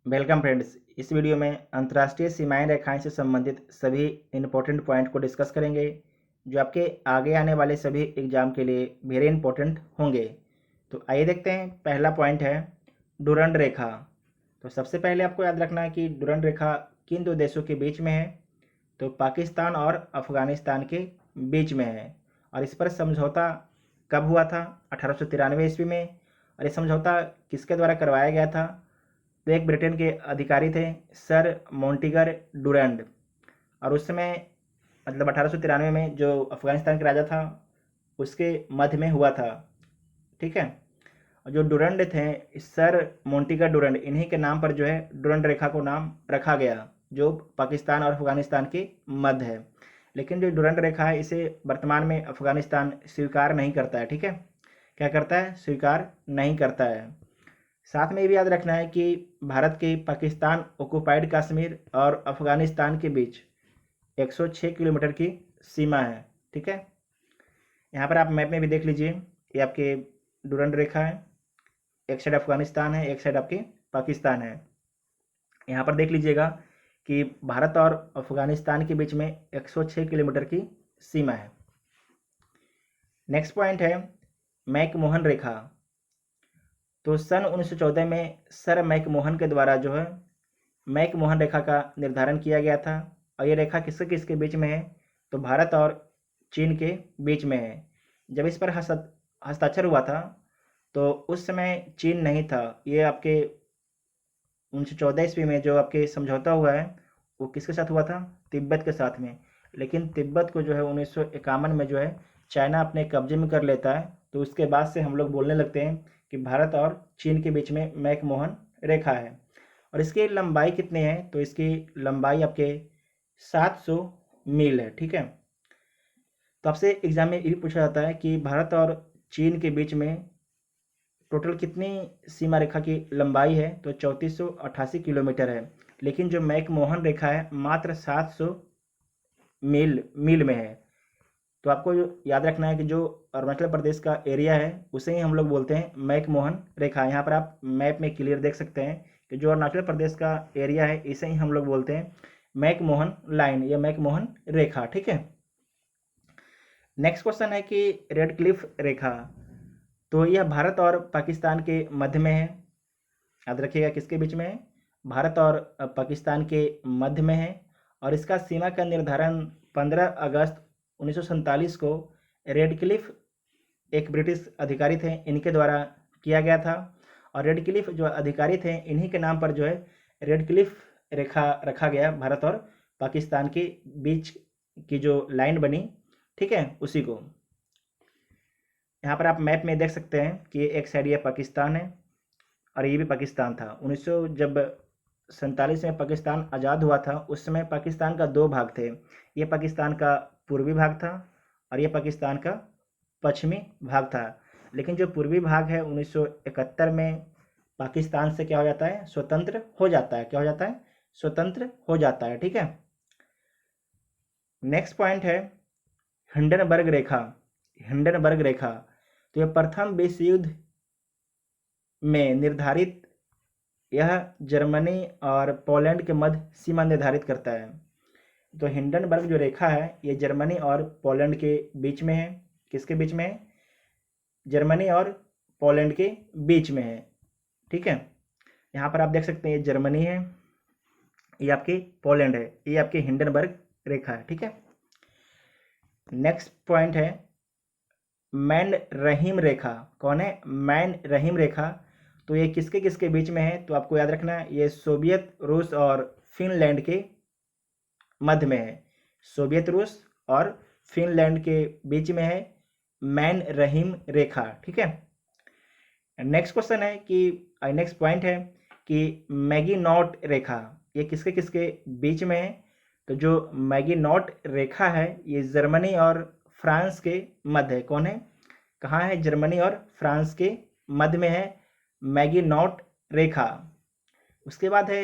Welcome friends. इस video में अंतर्राष्ट्रीय सीमाएं रेखाएं से संबंधित सभी इम्पोर्टेंट पॉइंट को डिस्कस करेंगे जो आपके आगे आने वाले सभी एग्जाम के लिए वेरी इंपॉर्टेंट होंगे। तो आइए देखते हैं। पहला पॉइंट है डुरंड रेखा। तो सबसे पहले आपको याद रखना है कि डुरंड रेखा किन दो देशों के बीच में है, तो पाकिस्तान और अफगानिस्तान के बीच में है। और इस पर समझौता कब हुआ था? 1893 ईस्वी में। और ये समझौता किसके द्वारा करवाया गया था? तो एक ब्रिटेन के अधिकारी थे सर मोंटिगर डुरंड। और उस समय मतलब 1893 में जो अफगानिस्तान के राजा था उसके मध्य में हुआ था। ठीक है। और जो डुरंड थे सर मोंटिगर डुरंड, इन्हीं के नाम पर जो है डुरंड रेखा को नाम रखा गया जो पाकिस्तान और अफगानिस्तान के मध्य है। लेकिन जो डुरंड रेखा है इसे वर्तमान में अफगानिस्तान स्वीकार नहीं करता है। ठीक है, क्या करता है? स्वीकार नहीं करता है। साथ में ये भी याद रखना है कि भारत के पाकिस्तान ऑक्युपाइड कश्मीर और अफगानिस्तान के बीच 106 किलोमीटर की सीमा है। ठीक है, यहाँ पर आप मैप में भी देख लीजिए, ये आपके डुरंड रेखा है। एक साइड अफगानिस्तान है, एक साइड आपके पाकिस्तान है। यहाँ पर देख लीजिएगा कि भारत और अफगानिस्तान के बीच में 106 किलोमीटर की सीमा है। नेक्स्ट पॉइंट है मैकमोहन रेखा। तो सन 1914 में सर मैकमोहन के द्वारा जो है मैकमोहन रेखा का निर्धारण किया गया था। और ये रेखा किसके किसके बीच में है? तो भारत और चीन के बीच में है। जब इस पर हस्ताक्षर हुआ था तो उस समय चीन नहीं था। ये आपके 1914 ईस्वी में जो आपके समझौता हुआ है वो किसके साथ हुआ था? तिब्बत के साथ में। लेकिन तिब्बत को जो है 1951 में जो है चाइना अपने कब्जे में कर लेता है। तो उसके बाद से हम लोग बोलने लगते हैं कि भारत और चीन के बीच में मैकमोहन रेखा है। और इसकी लंबाई कितनी है? तो इसकी लंबाई आपके 700 मील है। ठीक है, तो आपसे एग्जाम में ये भी पूछा जाता है कि भारत और चीन के बीच में टोटल कितनी सीमा रेखा की लंबाई है? तो 3488 किलोमीटर है। लेकिन जो मैकमोहन रेखा है मात्र 700 मील में है। तो आपको याद रखना है कि जो अरुणाचल प्रदेश का एरिया है उसे ही हम लोग बोलते हैं मैकमोहन रेखा। यहाँ पर आप मैप में क्लियर देख सकते हैं कि जो अरुणाचल प्रदेश का एरिया है इसे ही हम लोग बोलते हैं मैकमोहन लाइन या मैकमोहन रेखा। ठीक है। नेक्स्ट क्वेश्चन है कि रेड क्लिफ रेखा। तो यह भारत और पाकिस्तान के मध्य में है। याद रखिएगा किसके बीच में है? भारत और पाकिस्तान के मध्य में है। और इसका सीमा का निर्धारण 15 अगस्त 1947 को रेड क्लिफ, एक ब्रिटिश अधिकारी थे, इनके द्वारा किया गया था। और रेड क्लिफ जो अधिकारी थे इन्हीं के नाम पर जो है रेड क्लिफ रेखा रखा गया भारत और पाकिस्तान के बीच की जो लाइन बनी, ठीक है, उसी को। यहाँ पर आप मैप में देख सकते हैं कि एक साइड ये पाकिस्तान है और ये भी पाकिस्तान था। 1900 जब 47 में पाकिस्तान आज़ाद हुआ था उस समय पाकिस्तान का दो भाग थे। ये पाकिस्तान का पूर्वी भाग था और ये पाकिस्तान का पश्चिमी भाग था। लेकिन जो पूर्वी भाग है 1971 में पाकिस्तान से क्या हो जाता है? स्वतंत्र हो जाता है। क्या हो जाता है? स्वतंत्र हो जाता है। ठीक है। नेक्स्ट पॉइंट है हिंडनबर्ग रेखा। हिंडनबर्ग रेखा तो यह प्रथम विश्व युद्ध में निर्धारित, यह जर्मनी और पोलैंड के मध्य सीमा निर्धारित करता है। तो हिंडनबर्ग जो रेखा है ये जर्मनी और पोलैंड के बीच में है। किसके बीच में है? जर्मनी और पोलैंड के बीच में है। ठीक है, यहाँ पर आप देख सकते हैं ये जर्मनी है, ये आपकी पोलैंड है, ये आपकी हिंडनबर्ग रेखा है। ठीक है। नेक्स्ट पॉइंट है मैन रहीम रेखा। कौन है? मैन रहीम रेखा। तो ये किसके किसके बीच में है? तो आपको याद रखना है ये सोवियत रूस और फिनलैंड के मध्य में है। सोवियत रूस और फिनलैंड के बीच में है मैन रहीम रेखा। ठीक है। नेक्स्ट क्वेश्चन है कि नेक्स्ट पॉइंट है कि मैगिनॉट रेखा, ये किसके किसके बीच में है? तो जो मैगिनॉट रेखा है ये जर्मनी और फ्रांस के मध्य है। कौन है? कहाँ है? जर्मनी और फ्रांस के मध्य में है मैगिनॉट रेखा। उसके बाद है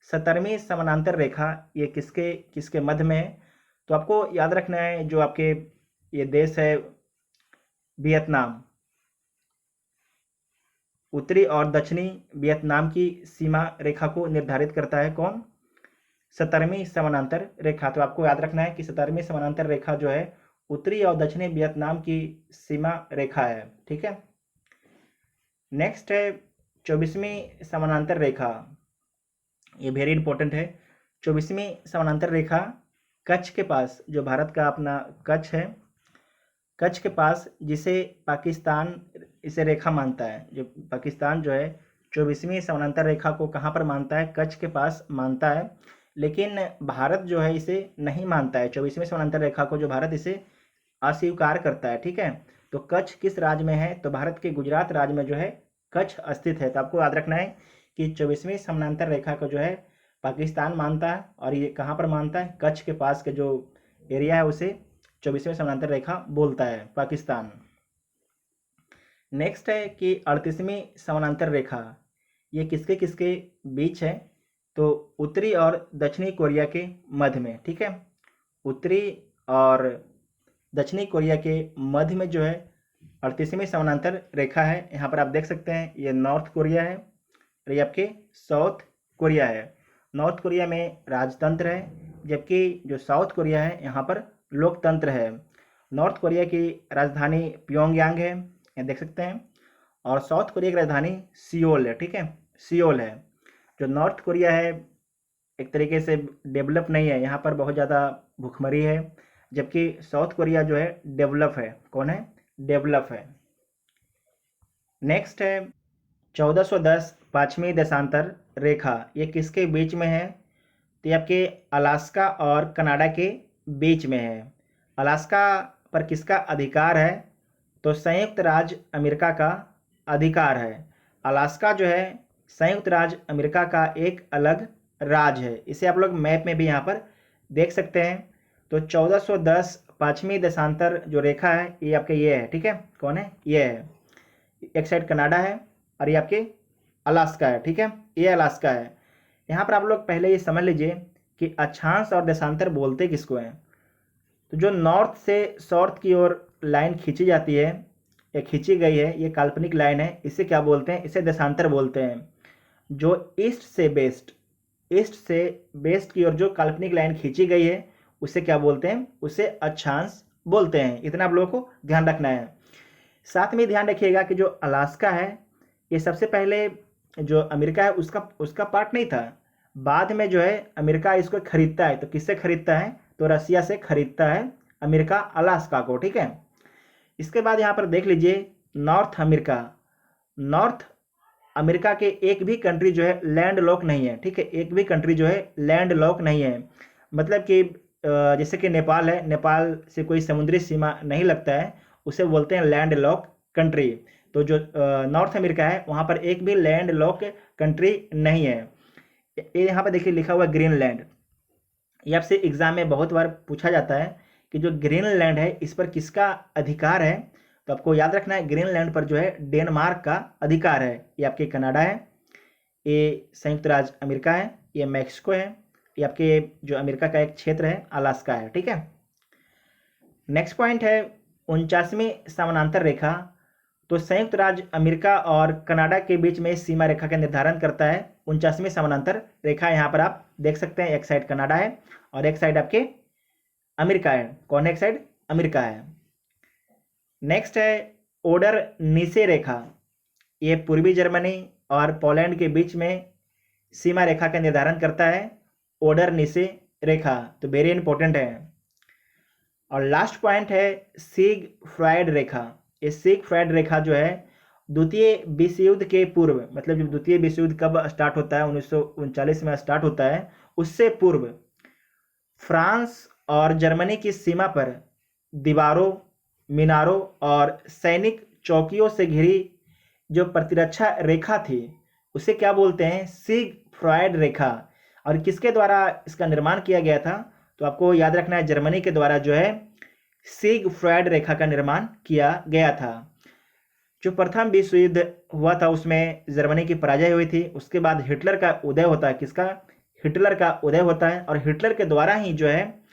17वीं समानांतर रेखा, ये किसके किसके मध्य में है? तो आपको याद रखना है जो आपके ये देश है वियतनाम, उत्तरी और दक्षिणी वियतनाम की सीमा रेखा को निर्धारित करता है कौन? 17वीं समानांतर रेखा। तो आपको याद रखना है कि 17वीं समानांतर रेखा जो है उत्तरी और दक्षिणी वियतनाम की सीमा रेखा है। ठीक है। नेक्स्ट है 24वीं समानांतर रेखा। ये वेरी इंपॉर्टेंट है। 24वीं समानांतर रेखा कच्छ के पास, जो भारत का अपना कच्छ है, कच्छ के पास, जिसे पाकिस्तान इसे रेखा मानता है। जो पाकिस्तान जो है 24वीं समानांतर रेखा को कहाँ पर मानता है? कच्छ के पास मानता है। लेकिन भारत जो है इसे नहीं मानता है। 24वीं समानांतर रेखा को जो भारत इसे अस्वीकार करता है। ठीक है। तो कच्छ किस राज्य में है? तो भारत के गुजरात राज्य में जो है कच्छ स्थित है। तो आपको याद रखना है कि 24वीं समानांतर रेखा को जो है पाकिस्तान मानता है, और ये कहाँ पर मानता है? कच्छ के पास के जो एरिया है उसे 24वीं समानांतर रेखा बोलता है पाकिस्तान। नेक्स्ट है कि 38वीं समानांतर रेखा, ये किसके किसके बीच है? तो उत्तरी और दक्षिणी कोरिया के मध्य में। ठीक है। उत्तरी और दक्षिणी कोरिया के मध्य में जो है 38वीं समानांतर रेखा है। यहाँ पर आप देख सकते हैं ये नॉर्थ कोरिया है और ये आपके साउथ कोरिया है। नॉर्थ कोरिया में राजतंत्र है, जबकि जो साउथ कोरिया है यहाँ पर लोकतंत्र है। नॉर्थ कोरिया की राजधानी प्योंगयांग है, ये देख सकते हैं, और साउथ कोरिया की राजधानी सियोल है। ठीक है, सियोल है। जो नॉर्थ कोरिया है एक तरीके से डेवलप नहीं है, यहाँ पर बहुत ज़्यादा भूखमरी है, जबकि साउथ कोरिया जो है डेवलप है। कौन है? डेवलप है। नेक्स्ट है 1410 पाँचवीं देशांतर रेखा, ये किसके बीच में है? तो ये आपके अलास्का और कनाडा के बीच में है। अलास्का पर किसका अधिकार है? तो संयुक्त राज्य अमेरिका का अधिकार है। अलास्का जो है संयुक्त राज्य अमेरिका का एक अलग राज्य है। इसे आप लोग मैप में भी यहाँ पर देख सकते हैं। तो 1410 पाँचवीं देशांतर जो रेखा है ये आपके ये है। ठीक है, कौन है? ये है। एक साइड कनाडा है और ये आपके अलास्का है। ठीक है, ये अलास्का है। यहाँ पर आप लोग पहले ये समझ लीजिए कि अक्षांश और देशांतर बोलते किसको हैं। तो जो नॉर्थ से साउथ की ओर लाइन खींची जाती है या खींची गई है, ये काल्पनिक लाइन है, इसे क्या बोलते हैं? इसे देशांतर बोलते हैं। जो ईस्ट से वेस्ट की ओर जो काल्पनिक लाइन खींची गई है उसे क्या बोलते हैं? उसे अक्षांश बोलते हैं। इतना आप लोगों को ध्यान रखना है। साथ में ध्यान रखिएगा कि जो अलास्का है ये सबसे पहले जो अमेरिका है उसका पार्ट नहीं था। बाद में जो है अमेरिका इसको खरीदता है। तो किससे खरीदता है? तो रसिया से खरीदता है अमेरिका अलास्का को। ठीक है। इसके बाद यहाँ पर देख लीजिए नॉर्थ अमेरिका के एक भी कंट्री जो है लैंड लॉक नहीं है। ठीक है, एक भी कंट्री जो है लैंड लॉक नहीं है। मतलब कि जैसे कि नेपाल है, नेपाल से कोई समुद्री सीमा नहीं लगता है, उसे बोलते हैं लैंड लॉक कंट्री। तो जो नॉर्थ अमेरिका है वहाँ पर एक भी लैंड लॉक कंट्री नहीं है। ये यहाँ पर देखिए लिखा हुआ ग्रीनलैंड। ये आपसे एग्जाम में बहुत बार पूछा जाता है कि जो ग्रीनलैंड है इस पर किसका अधिकार है। तो आपको याद रखना है ग्रीनलैंड पर जो है डेनमार्क का अधिकार है। ये आपके कनाडा है, ये संयुक्त राज्य अमेरिका है, ये मैक्सिको है, ये आपके जो अमेरिका का एक क्षेत्र है अलास्का है। ठीक है। नेक्स्ट पॉइंट है 49वीं समानांतर रेखा। तो संयुक्त राज्य अमेरिका और कनाडा के बीच में सीमा रेखा का निर्धारण करता है 49वीं समानांतर रेखा। यहाँ पर आप देख सकते हैं एक साइड कनाडा है और एक साइड आपके अमेरिका है। कौन है? एक साइड अमेरिका है। नेक्स्ट है ओडर नीसे रेखा। ये पूर्वी जर्मनी और पोलैंड के बीच में सीमा रेखा का निर्धारण करता है ओडर नीसे रेखा। तो वेरी इंपॉर्टेंट है। और लास्ट पॉइंट है सीग फ्राइड रेखा। ये सीग फ्राइड रेखा जो है द्वितीय विश्व युद्ध के पूर्व, मतलब जब द्वितीय विश्व युद्ध कब स्टार्ट होता है 1939 में स्टार्ट होता है, उससे पूर्व फ्रांस और जर्मनी की सीमा पर दीवारों, मीनारों और सैनिक चौकियों से घिरी जो प्रतिरक्षा रेखा थी उसे क्या बोलते हैं? सीग फ्राइड रेखा। और किसके द्वारा इसका निर्माण किया गया था? तो आपको याद रखना है जर्मनी के द्वारा जो है सीग फ्राइड रेखा का निर्माण किया गया था। जो प्रथम विश्व युद्ध हुआ था उसमें जर्मनी की पराजय हुई थी। उसके बाद हिटलर का उदय होता है। किसका? हिटलर का उदय होता है, और हिटलर के द्वारा ही जो है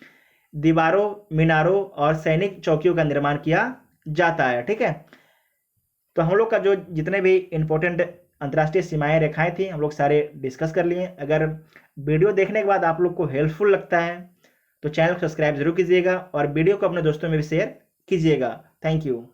दीवारों, मीनारों और सैनिक चौकियों का निर्माण किया जाता है। ठीक है। तो हम लोग का जो जितने भी इम्पोर्टेंट अंतर्राष्ट्रीय सीमाएं रेखाएं थी हम लोग सारे डिस्कस कर लिए। अगर वीडियो देखने के बाद आप लोग को हेल्पफुल लगता है तो चैनल को सब्सक्राइब जरूर कीजिएगा और वीडियो को अपने दोस्तों में भी शेयर कीजिएगा। Thank you.